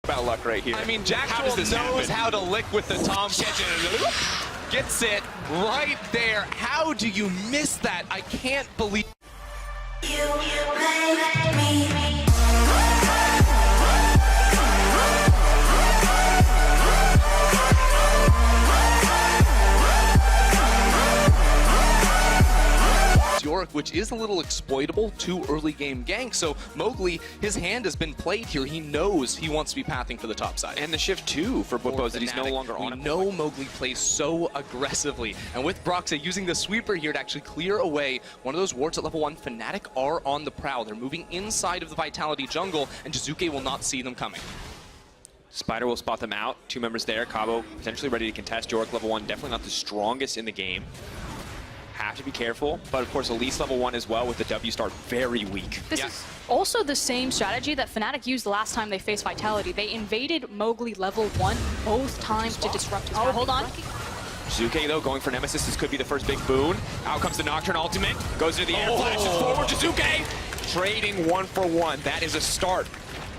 about luck right here. I mean, Jactroll knows how to lick with the Tom Kitchen. Gets it right there. How do you miss that? I can't believe You make me. York, which is a little exploitable, too early game gank. So Mowgli, his hand has been played here. He knows he wants to be pathing for the top side. And the shift too for Bwipo that he's no longer on. We know Mowgli plays so aggressively. And with Broxah using the sweeper here to actually clear away one of those wards at level 1, Fnatic are on the prowl. They're moving inside of the Vitality jungle, and Jiizuke will not see them coming. Spider will spot them out. 2 members there. Cabo potentially ready to contest. York level 1, definitely not the strongest in the game. Have to be careful, but of course Elise level 1 as well with the W start very weak. This is also the same strategy that Fnatic used the last time they faced Vitality. They invaded Mowgli level 1 both times to disrupt his hold on. Jiizuke though going for Nemesis. This could be the first big boon. Out comes the Nocturne ultimate. Goes into the air, flashes forward. Jiizuke trading 1-for-1. That is a start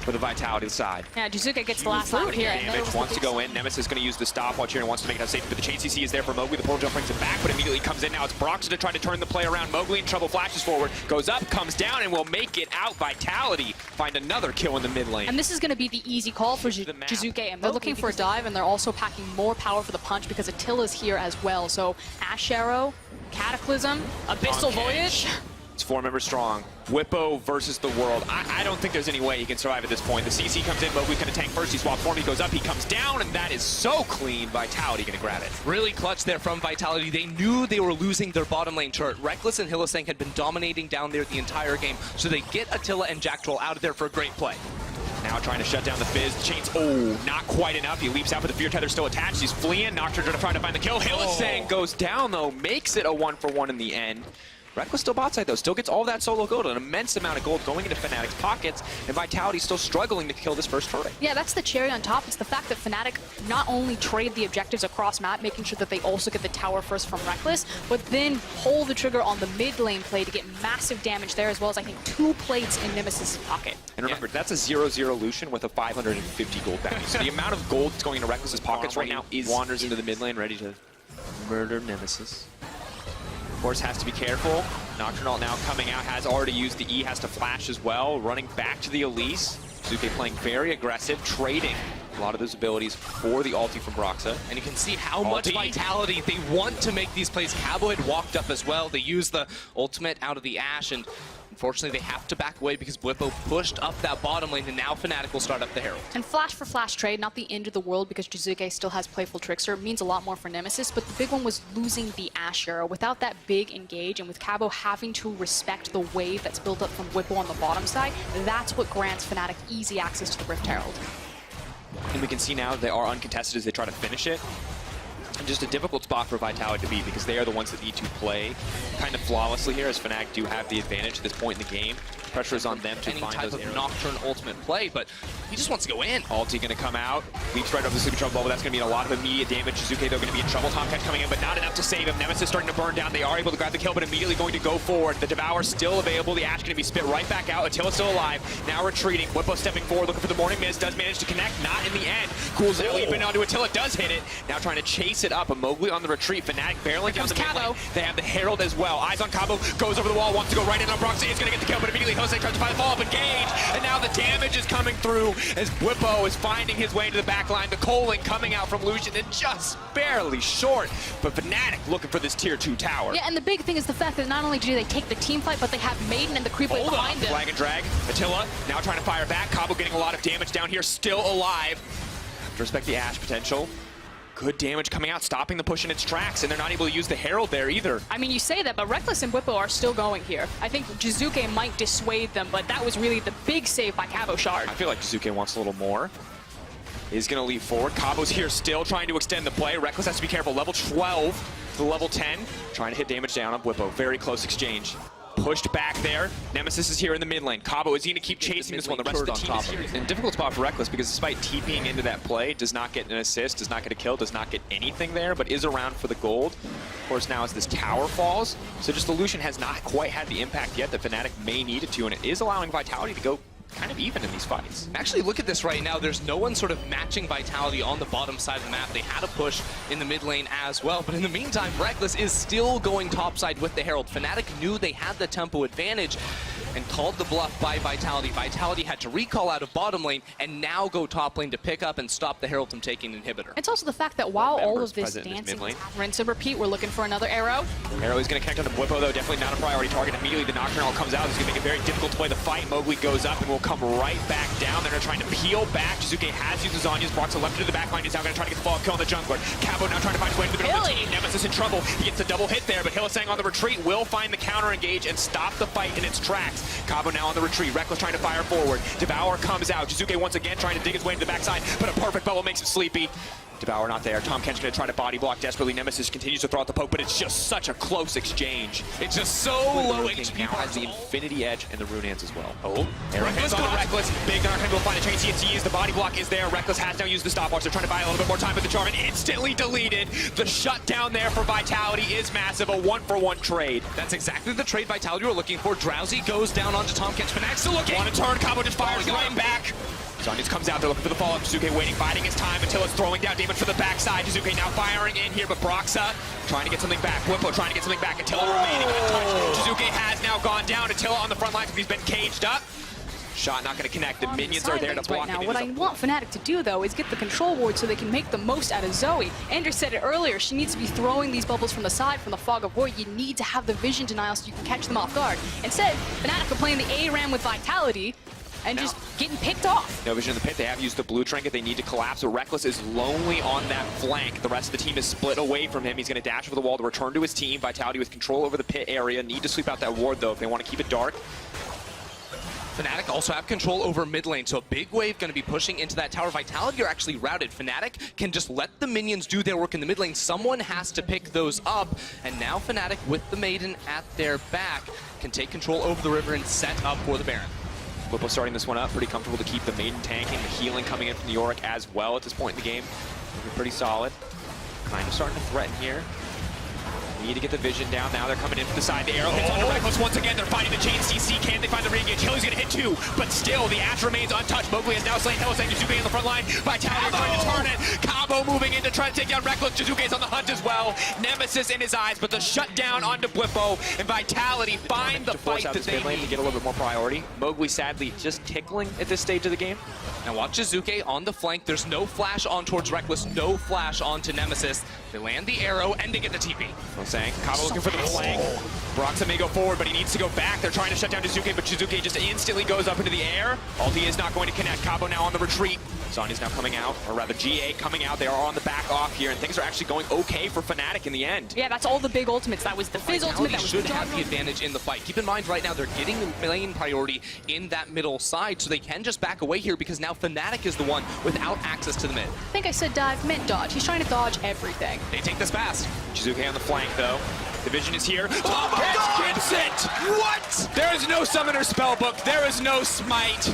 for the Vitality side. Yeah, Jiizuke gets the last round here. Damage, wants to go in. Nemesis is going to use the stopwatch here and wants to make it safe. But the chain CC is there for Mowgli. The portal jump brings him back, but immediately comes in. Now it's Broxah to try to turn the play around. Mowgli in trouble, flashes forward, goes up, comes down, and will make it out. Vitality find another kill in the mid lane. And this is going to be the easy call for Jiizuke. And they're looking for a dive, and they're also packing more power for the punch because Attila's here as well. So Ash Arrow, Cataclysm, Abyssal Voyage. It's 4 members strong. Bwipo versus the world. I don't think there's any way he can survive at this point. The CC comes in, Mowgli's going to tank first. He swaps form, he goes up, he comes down, and that is so clean. Vitality going to grab it. Really clutch there from Vitality. They knew they were losing their bottom lane turret. Rekkles and Hylissang had been dominating down there the entire game, so they get Attila and Jactroll out of there for a great play. Now trying to shut down the Fizz. Chains, not quite enough. He leaps out, but the Fear Tether still attached. He's fleeing. Nocturne trying to find the kill. Hylissang goes down, though. Makes it a 1-for-1 in the end. Rekkles still bot side though, still gets all that solo gold, an immense amount of gold going into Fnatic's pockets, and Vitality's still struggling to kill this first turret. Yeah, that's the cherry on top. It's the fact that Fnatic not only trade the objectives across map, making sure that they also get the tower first from Rekkles, but then pull the trigger on the mid lane play to get massive damage there, as well as I think 2 plates in Nemesis' pocket. And remember, that's a 0-0 Lucian with a 550 gold bounty. So the amount of gold that's going into Rekkles' pockets right now wanders into the mid lane, ready to murder Nemesis. Of course, has to be careful. Nocturne now coming out, has already used the E, has to flash as well. Running back to the Elise. Jiizuke playing very aggressive, trading a lot of those abilities for the ulti from Broxah. And you can see how much Vitality they want to make these plays. Cabo had walked up as well. They used the ultimate out of the Ashe, and unfortunately they have to back away because Bwipo pushed up that bottom lane, and now Fnatic will start up the Herald. And flash for flash trade, not the end of the world because Jiizuke still has Playful Trickster. It means a lot more for Nemesis, but the big one was losing the Ash Arrow. Without that big engage, and with Cabo having to respect the wave that's built up from Bwipo on the bottom side, that's what grants Fnatic easy access to the Rift Herald. And we can see now they are uncontested as they try to finish it. And just a difficult spot for Vitality to beat because they are the ones that need to play kind of flawlessly here, as Fnatic do have the advantage at this point in the game. Pressure is on them to find those type of Nocturne ultimate play, but he just wants to go in. Ulti going to come out, leaps right over the Sleeping Trouble Bubble. That's going to be a lot of immediate damage. Jiizuke, though, going to be in trouble. Tomcat coming in, but not enough to save him. Nemesis starting to burn down. They are able to grab the kill, but immediately going to go forward. The Devour still available. The Ashe going to be spit right back out. Attila still alive. Now retreating. Bwipo stepping forward, looking for the Morning Mist. Does manage to connect. Not in the end. Cools it, leaping onto Attila. Does hit it. Now trying to chase it up. A Mowgli on the retreat. Fnatic barreling down the mid lane. They have the Herald as well. Eyes on Cabo. Goes over the wall. Wants to go right in on Broxah. He's going to get the kill, but immediately Hylissang tries to find the follow-up engage. And now the damage is coming through as Bwipo is finding his way to the back line. The Colin coming out from Lucian and just barely short. But Fnatic looking for this tier 2 tower. Yeah, and the big thing is the fact that not only do they take the team fight, but they have Maiden and the creep wave behind them. Flag and drag. Attila now trying to fire back. Cabo getting a lot of damage down here, still alive. To respect the Ashe potential. Good damage coming out, stopping the push in its tracks, and they're not able to use the Herald there either. I mean, you say that, but Rekkles and Bwipo are still going here. I think Jiizuke might dissuade them, but that was really the big save by Cabochard. I feel like Jiizuke wants a little more. He's going to leap forward. Cabo's here still trying to extend the play. Rekkles has to be careful. Level 12 to level 10. Trying to hit damage down on Bwipo. Very close exchange. Pushed back there. Nemesis is here in the mid lane. Cabo is going to keep chasing this one. The rest of the team is here. In a difficult spot for Rekkles because despite TPing into that play, does not get an assist, does not get a kill, does not get anything there, but is around for the gold. Of course, now as this tower falls, so just the Lucian has not quite had the impact yet that Fnatic may need it to, and it is allowing Vitality to go kind of even in these fights. Actually, look at this right now. There's no one sort of matching Vitality on the bottom side of the map. They had a push in the mid lane as well. But in the meantime, Rekkles is still going topside with the Herald. Fnatic knew they had the tempo advantage and called the bluff by Vitality. Vitality had to recall out of bottom lane and now go top lane to pick up and stop the Herald from taking an inhibitor. It's also the fact that while all of this present in this dancing, mid lane. rinse and repeat, we're looking for another arrow. Arrow is going to connect on the Bwipo, though. Definitely not a priority target. Immediately, the Nocturnal comes out. It's going to make it very difficult to play the fight. Mowgli goes up and will come right back down. They're trying to peel back. Jiizuke has used his Zanya's. Broxah left into the back line. He's now going to try to get the follow-up kill on the jungler. Cabo now trying to find his way to the middle of the team. Nemesis in trouble. He gets a double hit there, but Hylissang on the retreat will find the counter engage and stop the fight in its tracks. Cabo now on the retreat. Rekkles trying to fire forward. Devour comes out. Jiizuke once again trying to dig his way to the backside, but a perfect bubble makes him sleepy. Devour not there. Tom Ken's going to try to body block desperately. Nemesis continues to throw out the poke, but it's just such a close exchange. It's just so low HP. Now has the Infinity Edge and the Runehands as well. Oh, Rekkles on Rekkles. Big not going to be able to find a chain CNC. The body block is there. Rekkles has now used the stopwatch. They're trying to buy a little bit more time, but the charm instantly deleted. The shutdown there for Vitality is massive. A 1-for-1 trade. That's exactly the trade Vitality were looking for. Drowsy goes down onto Tom Kench. Fnatic still looking. Want to turn. Cabo just fires right back. Zanya's comes out, they're looking for the follow-up. Jiizuke waiting, biding his time. Attila's throwing down damage for the backside. Jiizuke now firing in here, but Broxah trying to get something back. Bwipo trying to get something back. Attila remaining untouched. Jiizuke has now gone down. Attila on the front lines, he's been caged up. Shot not going to connect. The minions are there to block right now. it. What I want Fnatic to do, though, is get the control ward so they can make the most out of Zoe. Andrew said it earlier. She needs to be throwing these bubbles from the side, from the fog of war. You need to have the vision denial so you can catch them off guard. Instead, Fnatic are playing the ARAM with Vitality and just getting picked off. No vision in the pit. They have used the blue trinket. They need to collapse. So Rekkles is lonely on that flank. The rest of the team is split away from him. He's going to dash over the wall to return to his team. Vitality with control over the pit area. Need to sweep out that ward, though, if they want to keep it dark. Fnatic also have control over mid lane, so a big wave going to be pushing into that tower. Vitality are actually routed. Fnatic can just let the minions do their work in the mid lane. Someone has to pick those up, and now Fnatic, with the Maiden at their back, can take control over the river and set up for the Baron. Bwipo starting this one up, pretty comfortable to keep the Maiden tanking, the healing coming in from the Yorick as well at this point in the game. Looking pretty solid. Kind of starting to threaten here. Need to get the vision down. Now they're coming in from the side. The arrow hits onto Rekkles once again. They're finding the chain CC. Can they find the re-engage? Hilly's going to hit two, but still the Ash remains untouched. Mowgli has now slain Hylissang. Jiizuke in the front line. Vitality trying to turn it. Cabo moving in to try to take down Rekkles. Jiizuke's on the hunt as well. Nemesis in his eyes, but the shutdown onto Bwipo, and Vitality find the fight that they need to get a little bit more priority. Mowgli sadly just tickling at this stage of the game. Now watch Jiizuke on the flank. There's no flash on towards Rekkles, no flash onto Nemesis. They land the arrow and they get the TP. Saying Cabo looking for the flank. Broxah may go forward, but he needs to go back. They're trying to shut down Jiizuke, but Jiizuke just instantly goes up into the air. Ulti is not going to connect. Cabo now on the retreat. Zanya's now coming out, or rather GA coming out. They are on the back off here, and things are actually going okay for Fnatic in the end. Yeah, that's all the big ultimates. That was the Fizz ultimate. That was should have the advantage in the fight. Keep in mind right now they're getting the lane priority in that middle side, so they can just back away here because now Fnatic is the one without access to the mid. I think I said dive, meant dodge. He's trying to dodge everything. They take this fast. Jiizuke on the flank, though. The vision is here. Tom Kench gets it! What? There is no Summoner Spellbook. There is no Smite.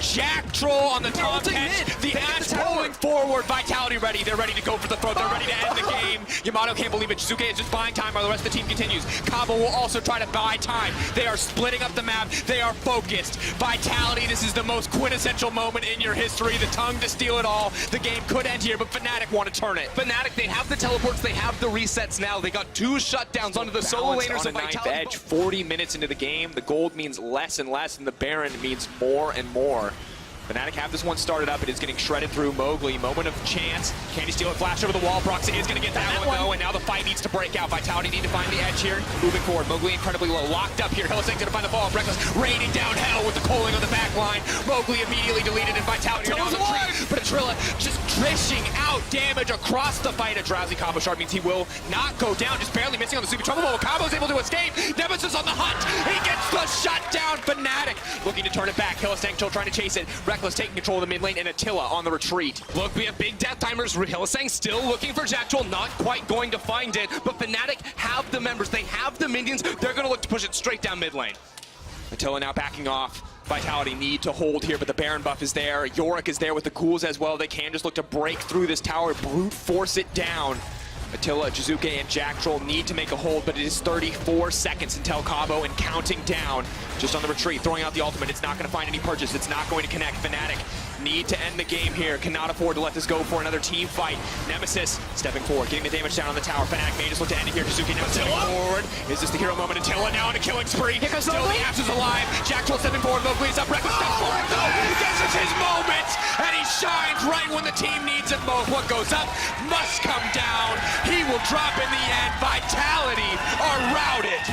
Jactroll on the Tom Kench. The Ash pulling forward. Vitality ready. They're ready to go for the throat. They're ready to end the game. Yamato can't believe it. Jiizuke is just buying time while the rest of the team continues. Cabo will also try to buy time. They are splitting up the map. They are focused. Vitality, this is the most quintessential moment in your history. The tongue to steal it all. The game could end here, but Fnatic want to turn it. Fnatic, they have the teleports. They have the resets now. They got two shutdowns onto the solo laners of Vitality. Vitality. Edge, 40 minutes into the game. The gold means less and less, and the Baron means more and more. Fnatic have this one started up. It is getting shredded through Mowgli. Moment of chance. Can he steal it? Flash over the wall. Broxah is going to get that one, though, and now the fight needs to break out. Vitality need to find the edge here. Moving forward. Mowgli incredibly low. Locked up here. Hylissang's going to find the ball. Rekkles raining down hell with the calling on the back line. Mowgli immediately deleted, and Vitality are down the tree. But Attila just dishing out damage across the fight. A drowsy Cabochard means he will not go down. Just barely missing on the super trouble ball. Cabo's able to escape. Nemesis on the hunt. He gets the shutdown. Fnatic looking to turn it back. Hylissang still trying to chase it. Rekkles taking control of the mid lane, and Attila on the retreat. Look, we have big death timers. Hylissang still looking for Jactroll, not quite going to find it, but Fnatic have the members. They have the minions. They're going to look to push it straight down mid lane. Attila now backing off. Vitality need to hold here, but the Baron buff is there. Yorick is there with the ghouls as well. They can just look to break through this tower, brute force it down. Attila, Jiizuke, and Jactroll need to make a hold, but it is 34 seconds until Cabo and counting down. Just on the retreat, throwing out the ultimate. It's not going to find any purchase. It's not going to connect. Fnatic need to end the game here. Cannot afford to let this go for another team fight. Nemesis stepping forward, getting the damage down on the tower. Fnatic may just look to end it here. Jiizuke now stepping forward. Is this the hero moment? Attila now on a killing spree. Still the Ash is alive. Jactroll stepping forward. Mowgli is up. Rekkles steps forward though. This is his moment. And he shines right when the team needs him most. What goes up must come down. He will drop in the end. Vitality are routed.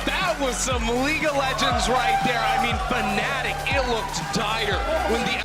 That was some League of Legends right there. I mean, Fnatic, it looked dire when the